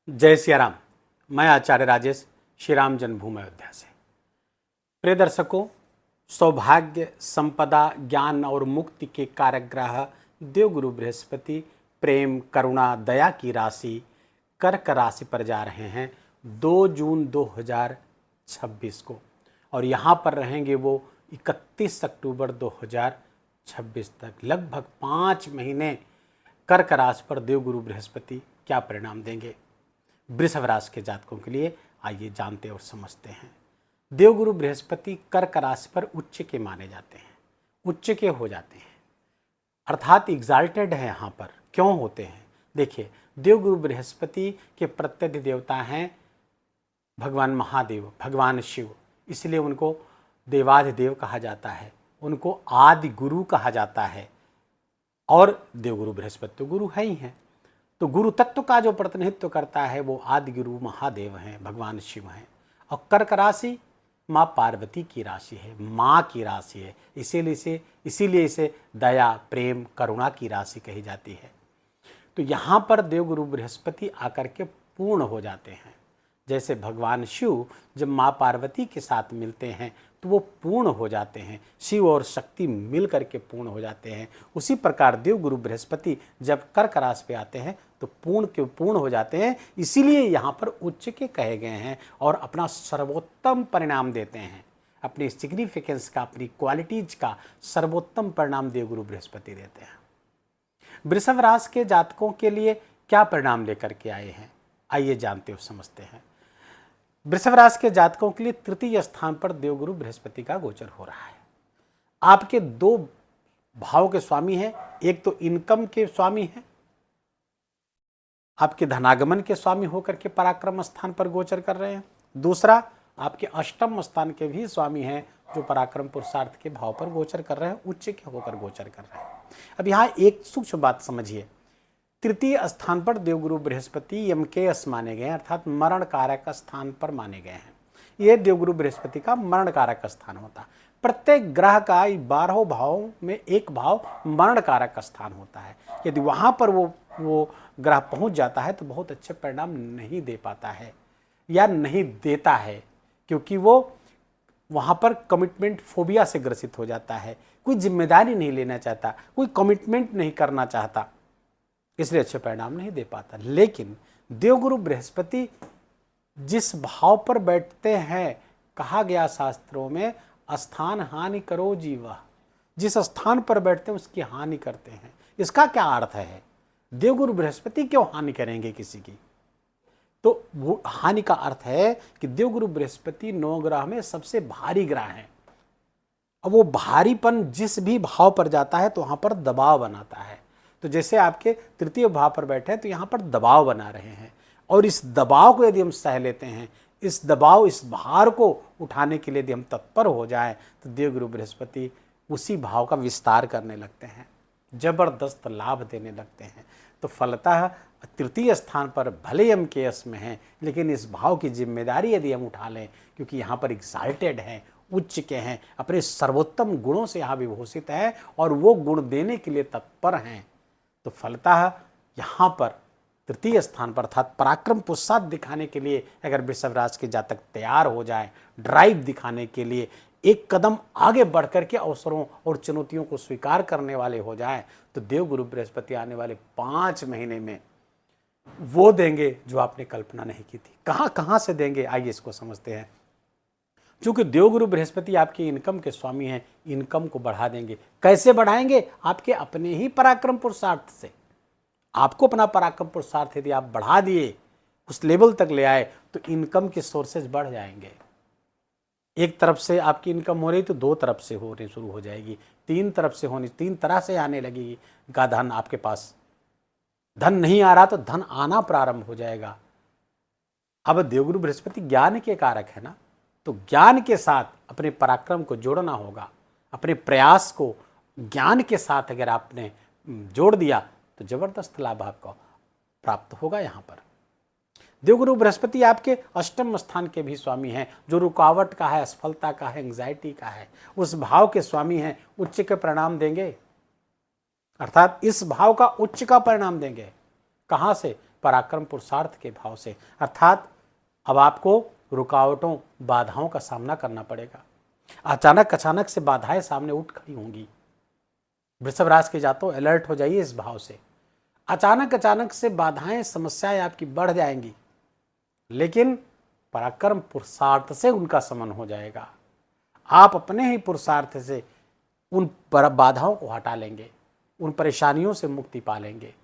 जय सिया राम। मैं आचार्य राजेश श्री राम जन्मभूमि अयोध्या से। प्रिय दर्शकों, सौभाग्य, संपदा, ज्ञान और मुक्ति के कारक ग्रह देवगुरु बृहस्पति प्रेम, करुणा, दया की राशि कर्क राशि पर जा रहे हैं 2 जून 2026 को, और यहाँ पर रहेंगे वो 31 अक्टूबर 2026 तक। लगभग 5 महीने कर्क राशि पर देवगुरु बृहस्पति क्या परिणाम देंगे वृषभ राशि के जातकों के लिए, आइए जानते और समझते हैं। देवगुरु बृहस्पति कर्क राशि पर उच्च के माने जाते हैं, उच्च के हो जाते हैं, अर्थात एग्जाल्टेड है। यहाँ पर क्यों होते हैं? देखिए, देवगुरु बृहस्पति के प्रत्यक्ष देवता हैं भगवान महादेव, भगवान शिव, इसलिए उनको देवाधिदेव कहा जाता है, उनको आदि गुरु कहा जाता है। और देवगुरु बृहस्पति तो गुरु है ही हैं, तो गुरु तत्व का जो प्रतिनिधित्व करता है वो आदि गुरु महादेव हैं, भगवान शिव हैं। और कर्क राशि माँ पार्वती की राशि है, माँ की राशि है, इसीलिए इसे दया, प्रेम, करुणा की राशि कही जाती है। तो यहाँ पर देवगुरु बृहस्पति आकर के पूर्ण हो जाते हैं। जैसे भगवान शिव जब माँ पार्वती के साथ मिलते हैं तो वो पूर्ण हो जाते हैं, शिव और शक्ति मिल करके पूर्ण हो जाते हैं। उसी प्रकार देवगुरु बृहस्पति जब कर्क राशि पे आते हैं तो पूर्ण हो जाते हैं, इसीलिए यहाँ पर उच्च के कहे गए हैं और अपना सर्वोत्तम परिणाम देते हैं। अपनी सिग्निफिकेंस का, अपनी क्वालिटीज का सर्वोत्तम परिणाम देवगुरु बृहस्पति देते हैं। वृषभ राशि के जातकों के लिए क्या परिणाम लेकर के आए हैं, आइए जानते और समझते हैं। वृषभ राशि के जातकों के लिए तृतीय स्थान पर देवगुरु बृहस्पति का गोचर हो रहा है। आपके 2 भाव के स्वामी हैं, एक तो इनकम के स्वामी हैं, आपके धनागमन के स्वामी होकर के पराक्रम स्थान पर गोचर कर रहे हैं। दूसरा, आपके अष्टम स्थान के भी स्वामी हैं जो पराक्रम पुरुषार्थ के भाव पर गोचर कर रहे हैं, उच्च के होकर गोचर कर रहे हैं। अब यहाँ एक सूक्ष्म बात समझिए, तृतीय स्थान पर देवगुरु बृहस्पति यम के यस माने गए हैं, अर्थात मरण कारक स्थान पर माने गए हैं। यह देवगुरु बृहस्पति का मरण कारक स्थान होता है। प्रत्येक ग्रह का 12 भाव में एक भाव मरण कारक स्थान होता है। यदि वहां पर वो ग्रह पहुंच जाता है तो बहुत अच्छे परिणाम नहीं दे पाता है या नहीं देता है, क्योंकि वो वहां पर कमिटमेंट फोबिया से ग्रसित हो जाता है, कोई जिम्मेदारी नहीं लेना चाहता, कोई कमिटमेंट नहीं करना चाहता, इसलिए अच्छे परिणाम नहीं दे पाता। लेकिन देवगुरु बृहस्पति जिस भाव पर बैठते हैं, कहा गया शास्त्रों में, स्थान हानि करो जीवा, जिस स्थान पर बैठते हैं उसकी हानि करते हैं। इसका क्या अर्थ है? देवगुरु बृहस्पति क्यों हानि करेंगे किसी की? तो वो हानि का अर्थ है कि देवगुरु बृहस्पति 9 ग्रह में सबसे भारी ग्रह है। अब वो भारीपन जिस भी भाव पर जाता है तो वहां पर दबाव बनाता है। तो जैसे आपके तृतीय भाव पर बैठे हैं तो यहाँ पर दबाव बना रहे हैं, और इस दबाव को यदि हम सह लेते हैं, इस भार को उठाने के लिए यदि हम तत्पर हो जाएं, तो देवगुरु बृहस्पति उसी भाव का विस्तार करने लगते हैं, जबरदस्त लाभ देने लगते हैं। तो फलतः तृतीय स्थान पर भले हम के यश में हैं, लेकिन इस भाव की जिम्मेदारी यदि हम उठा लें, क्योंकि यहाँ पर एक्साल्टेड हैं, उच्च के हैं, अपने सर्वोत्तम गुणों से यहाँ विभूषित हैं और वो गुण देने के लिए तत्पर हैं, तो फलतः यहाँ पर तृतीय स्थान पर अर्थात पराक्रम पुरुषार्थ दिखाने के लिए अगर वृषभ राशि के जातक तैयार हो जाए, ड्राइव दिखाने के लिए एक कदम आगे बढ़ करके अवसरों और चुनौतियों को स्वीकार करने वाले हो जाए, तो देवगुरु बृहस्पति आने वाले 5 महीने में वो देंगे जो आपने कल्पना नहीं की थी। कहाँ से देंगे, आइए इसको समझते हैं। क्योंकि देवगुरु बृहस्पति आपके इनकम के स्वामी हैं, इनकम को बढ़ा देंगे। कैसे बढ़ाएंगे? आपके अपने ही पराक्रम पुरुषार्थ से। आपको अपना पराक्रम पुरुषार्थ यदि आप बढ़ा दिए, उस लेवल तक ले आए, तो इनकम के सोर्सेज बढ़ जाएंगे। एक तरफ से आपकी इनकम हो रही तो 2 तरफ से होनी शुरू हो जाएगी, 3 तरफ से होनी, 3 तरह से आने लगेगी का धन आपके पास। धन नहीं आ रहा तो धन आना प्रारंभ हो जाएगा। अब देवगुरु बृहस्पति ज्ञान के कारक है ना, तो ज्ञान के साथ अपने पराक्रम को जोड़ना होगा। अपने प्रयास को ज्ञान के साथ अगर आपने जोड़ दिया तो जबरदस्त लाभ आपको प्राप्त होगा। यहाँ पर देवगुरु बृहस्पति आपके अष्टम स्थान के भी स्वामी हैं, जो रुकावट का है, असफलता का है, एंग्जाइटी का है, उस भाव के स्वामी हैं, उच्च के परिणाम देंगे, अर्थात इस भाव का उच्च का परिणाम देंगे। कहाँ से? पराक्रम पुरुषार्थ के भाव से, अर्थात अब आपको रुकावटों बाधाओं का सामना करना पड़ेगा। अचानक से बाधाएं सामने उठ खड़ी होंगी। वृषभ राशि के जातों अलर्ट हो जाइए इस भाव से। अचानक से बाधाएं समस्याएं आपकी बढ़ जाएंगी, लेकिन पराक्रम पुरुषार्थ से उनका शमन हो जाएगा। आप अपने ही पुरुषार्थ से उन बाधाओं को हटा लेंगे, उन परेशानियों से मुक्ति पा लेंगे।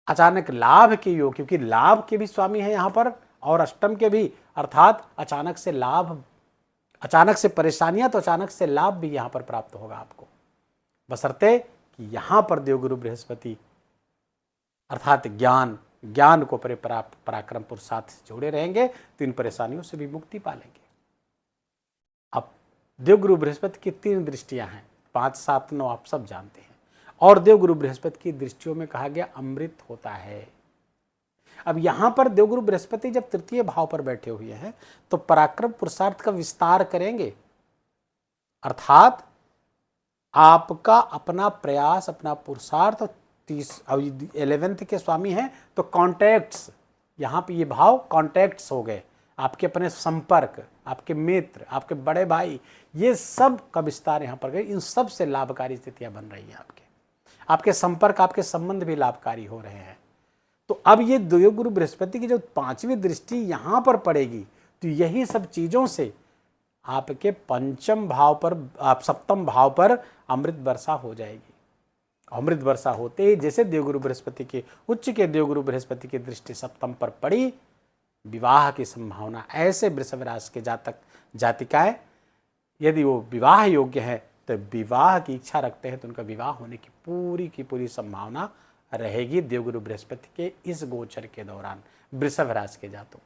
अचानक लाभ के योग, क्योंकि लाभ के भी स्वामी है यहाँ पर और अष्टम के भी, अर्थात अचानक से लाभ, अचानक से परेशानियां तो अचानक से लाभ भी यहाँ पर प्राप्त होगा आपको, बशर्ते कि यहाँ पर देवगुरु बृहस्पति अर्थात ज्ञान को पराक्रम पुरुषार्थ से जोड़े रहेंगे तो इन परेशानियों से भी मुक्ति पा लेंगे। अब देवगुरु बृहस्पति की 3 दृष्टियां हैं, 5, 7, 9 आप सब जानते हैं, और देवगुरु बृहस्पति की दृष्टियों में कहा गया अमृत होता है। अब यहां पर देवगुरु बृहस्पति जब तृतीय भाव पर बैठे हुए हैं तो पराक्रम पुरुषार्थ का विस्तार करेंगे, अर्थात आपका अपना प्रयास, अपना पुरुषार्थ, 11th के स्वामी हैं तो कॉन्टैक्ट्स, यहाँ पे ये भाव कॉन्टैक्ट्स हो गए, आपके अपने संपर्क, आपके मित्र, आपके बड़े भाई, ये सब का विस्तार यहाँ पर गए। इन सब से लाभकारी स्थितियां बन रही हैं, आपके संपर्क, आपके संबंध भी लाभकारी हो रहे हैं। तो अब ये देवगुरु बृहस्पति की जो 5वीं दृष्टि यहाँ पर पड़ेगी तो यही सब चीजों से आपके 5म भाव पर, आप 7म भाव पर अमृत वर्षा हो जाएगी। अमृत वर्षा होते ही जैसे देवगुरु बृहस्पति के उच्च के देवगुरु बृहस्पति की दृष्टि 7म पर पड़ी, विवाह की संभावना, ऐसे वृषभ राशि के जातक जातिकाएं यदि वो विवाह योग्य है तो विवाह की इच्छा रखते हैं तो उनका विवाह होने की पूरी संभावना रहेगी देवगुरु बृहस्पति के इस गोचर के दौरान वृषभ राशि के जातों।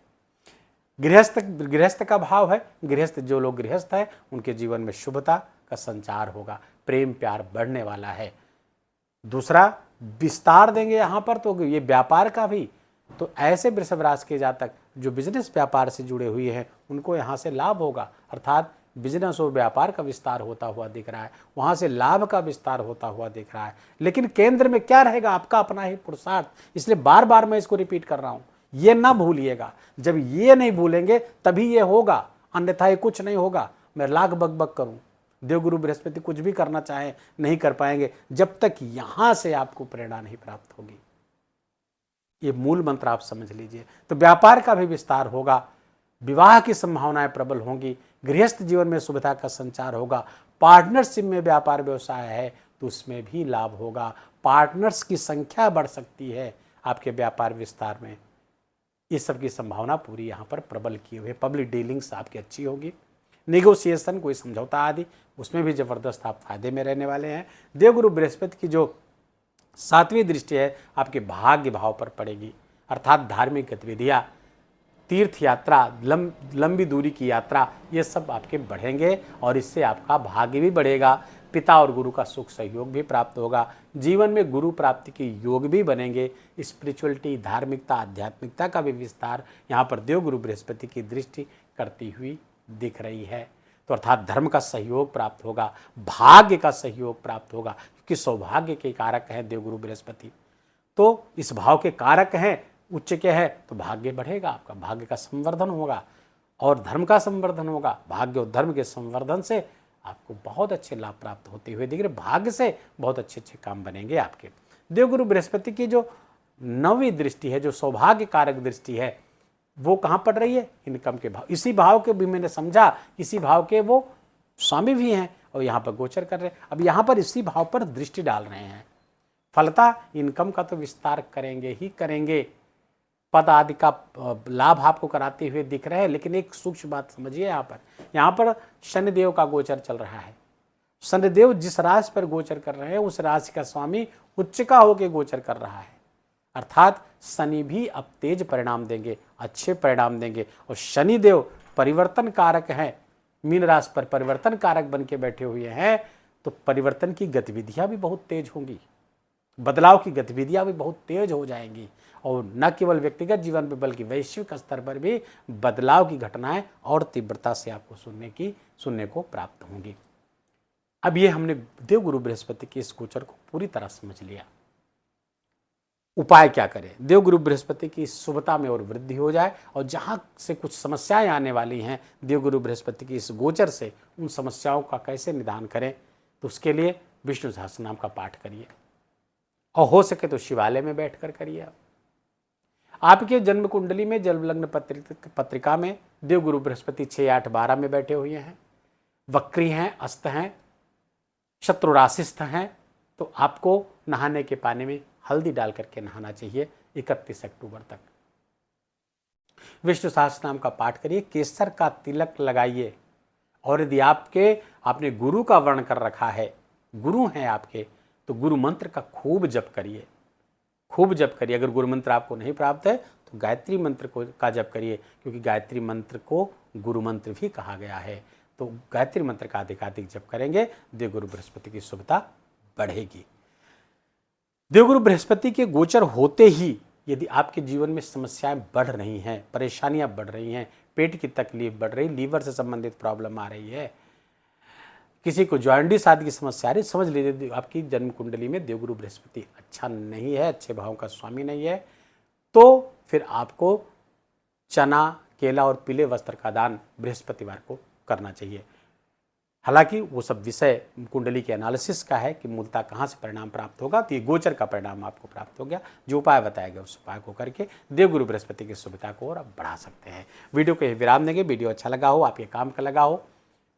गृहस्थ का भाव है, गृहस्थ जो लोग गृहस्थ है उनके जीवन में शुभता का संचार होगा, प्रेम प्यार बढ़ने वाला है। दूसरा विस्तार देंगे यहाँ पर तो ये व्यापार का भी, तो ऐसे वृषभ राशि के जातक जो बिजनेस व्यापार से जुड़े हुए हैं उनको यहाँ से लाभ होगा, अर्थात बिजनेस और व्यापार का विस्तार होता हुआ दिख रहा है, वहाँ से लाभ का विस्तार होता हुआ दिख रहा है। लेकिन केंद्र में क्या रहेगा? आपका अपना ही पुरुषार्थ। इसलिए बार बार मैं इसको रिपीट कर रहा हूँ, ये ना भूलिएगा। जब ये नहीं भूलेंगे तभी ये होगा, अन्यथा ये कुछ नहीं होगा। मैं लाख बक करूँ, देवगुरु बृहस्पति कुछ भी करना चाहे नहीं कर पाएंगे जब तक यहाँ से आपको प्रेरणा नहीं प्राप्त होगी। ये मूल मंत्र आप समझ लीजिए। तो व्यापार का भी विस्तार होगा, विवाह की संभावनाएं प्रबल होंगी, गृहस्थ जीवन में सुविधा का संचार होगा, पार्टनरशिप में व्यापार व्यवसाय है तो उसमें भी लाभ होगा, पार्टनर्स की संख्या बढ़ सकती है आपके व्यापार विस्तार में। इस सब की संभावना पूरी यहाँ पर प्रबल किए हुए। पब्लिक डीलिंग्स आपकी अच्छी होगी, नेगोशिएशन, कोई समझौता आदि, उसमें भी जबरदस्त आप फायदे में रहने वाले हैं। देवगुरु बृहस्पति की जो 7वीं दृष्टि है आपके भाग्य भाव पर पड़ेगी, अर्थात धार्मिक गतिविधियाँ, तीर्थ यात्रा, लंबी दूरी की यात्रा, ये सब आपके बढ़ेंगे और इससे आपका भाग्य भी बढ़ेगा। पिता और गुरु का सुख सहयोग भी प्राप्त होगा, जीवन में गुरु प्राप्ति के योग भी बनेंगे। स्पिरिचुअलिटी, धार्मिकता, आध्यात्मिकता का भी विस्तार यहाँ पर देवगुरु बृहस्पति की दृष्टि करती हुई दिख रही है। तो अर्थात धर्म का सहयोग प्राप्त होगा, भाग्य का सहयोग प्राप्त होगा, क्योंकि सौभाग्य के कारक हैं देवगुरु बृहस्पति। तो इस भाव के कारक हैं, उच्च के है तो भाग्य बढ़ेगा, आपका भाग्य का संवर्धन होगा और धर्म का संवर्धन होगा। भाग्य और धर्म के संवर्धन से आपको बहुत अच्छे लाभ प्राप्त होते हुए दिख रहे, भाग्य से बहुत अच्छे अच्छे काम बनेंगे आपके। देवगुरु बृहस्पति की जो 9वीं दृष्टि है, जो सौभाग्य कारक दृष्टि है, वो कहाँ पड़ रही है? इनकम के भाव। इसी भाव के भी मैंने समझा, इसी भाव के वो स्वामी भी हैं और यहाँ पर गोचर कर रहे हैं। अब यहाँ पर इसी भाव पर दृष्टि डाल रहे हैं, फलता इनकम का तो विस्तार करेंगे ही करेंगे, पद आदि का लाभ आपको कराते हुए दिख रहे हैं। लेकिन एक सूक्ष्म बात समझिए, यहाँ पर शनिदेव का गोचर चल रहा है। शनिदेव जिस राशि पर गोचर कर रहे हैं उस राशि का स्वामी उच्च का होकर गोचर कर रहा है, अर्थात शनि भी अब तेज परिणाम देंगे, अच्छे परिणाम देंगे। और शनिदेव परिवर्तन कारक हैं, मीन राशि पर परिवर्तन कारक बन के बैठे हुए हैं, तो परिवर्तन की गतिविधियां भी बहुत तेज होंगी, बदलाव की गतिविधियां भी बहुत तेज हो जाएंगी। और न केवल व्यक्तिगत जीवन में बल्कि वैश्विक स्तर पर भी बदलाव की घटनाएं और तीव्रता से आपको सुनने को प्राप्त होंगी। अब ये हमने देवगुरु बृहस्पति के इस गोचर को पूरी तरह समझ लिया। उपाय क्या करें? देवगुरु बृहस्पति की शुभता में और वृद्धि हो जाए और जहाँ से कुछ समस्याएं आने वाली हैं देवगुरु बृहस्पति की इस गोचर से, उन समस्याओं का कैसे निदान करें, तो उसके लिए विष्णु सहस्त्रनाम का पाठ करिए और हो सके तो शिवालय में बैठकर करिए। आपके जन्म कुंडली में जन्मलग्न पत्रिका में देवगुरु बृहस्पति 6, 8, 12 में बैठे हुए हैं, वक्री हैं, अस्त हैं, शत्रु राशिस्थ हैं, तो आपको नहाने के पानी में हल्दी डाल करके नहाना चाहिए 31 अक्टूबर तक। विष्णु सहस्त्रनाम का पाठ करिए, केसर का तिलक लगाइए और यदि आपने गुरु का वर्ण कर रखा है, गुरु हैं आपके, तो गुरु मंत्र का खूब जप करिए, खूब जप करिए। अगर गुरु मंत्र आपको नहीं प्राप्त है तो गायत्री मंत्र का जप करिए, क्योंकि गायत्री मंत्र को गुरु मंत्र भी कहा गया है। तो गायत्री मंत्र का अधिकाधिक जप करेंगे, देवगुरु बृहस्पति की शुभता बढ़ेगी। देवगुरु बृहस्पति के गोचर होते ही यदि आपके जीवन में समस्याएं बढ़ रही हैं, परेशानियां बढ़ रही हैं, पेट की तकलीफ बढ़ रही, लीवर से संबंधित प्रॉब्लम आ रही है, किसी को जॉइंटिस आदि की समस्या आ रही, समझ लीजिए आपकी जन्म कुंडली में देवगुरु बृहस्पति अच्छा नहीं है, अच्छे भाव का स्वामी नहीं है, तो फिर आपको चना, केला और पीले वस्त्र का दान बृहस्पतिवार को करना चाहिए। हालांकि वो सब विषय कुंडली के एनालिसिस का है कि मूलतः कहाँ से परिणाम प्राप्त होगा, तो ये गोचर का परिणाम आपको प्राप्त हो गया। जो उपाय बताया गया उस उपाय को करके देवगुरु बृहस्पति की शुभता को और आप बढ़ा सकते हैं। वीडियो को विराम देंगे। वीडियो अच्छा लगा हो, आपके काम का लगा हो,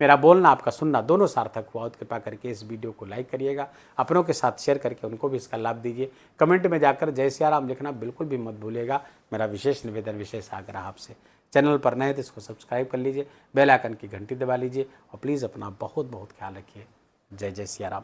मेरा बोलना आपका सुनना दोनों सार्थक हुआ, कृपा करके इस वीडियो को लाइक करिएगा, अपनों के साथ शेयर करके उनको भी इसका लाभ दीजिए। कमेंट में जाकर जय सिया राम लिखना बिल्कुल भी मत भूलिएगा। मेरा विशेष निवेदन, विशेष आग्रह आपसे। चैनल पर नए तो इसको सब्सक्राइब कर लीजिए, बेल आइकन की घंटी दबा लीजिए और प्लीज़ अपना बहुत बहुत ख्याल रखिए। जय जय सिया राम।